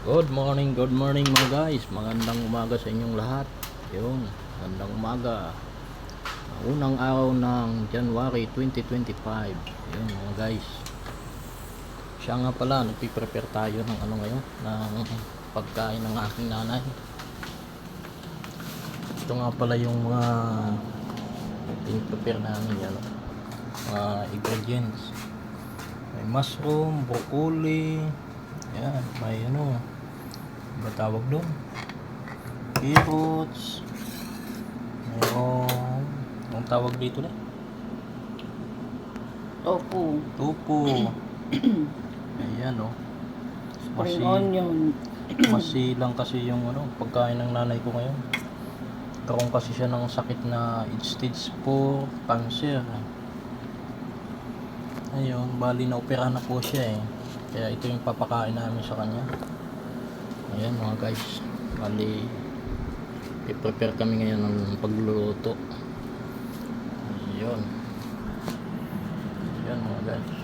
Good morning mga guys. Magandang umaga sa inyong lahat. Yun, magandang umaga. Unang araw ng January 2025. Yun mga guys. Siya nga pala, nagpiprepare tayo ng ano ngayon, ng pagkain ng aking nanay. Ito nga pala yung mga piniprepare namin yan, mga ingredients. May mushroom, broccoli, yan, may ano ba tawag doon? Carrots. Mayroong ang tawag dito na? Tofu. Ayan oh. Spring onion. Masilang kasi yung ano, pagkain ng nanay ko ngayon. Karoon kasi siya ng sakit na stage 4 cancer. Ayun, bali na opera na po siya eh. Kaya ito yung papakain namin sa kanya. Ayan mga guys, bali i-prepare kami ngayon ng pagluluto. Ayun mga guys.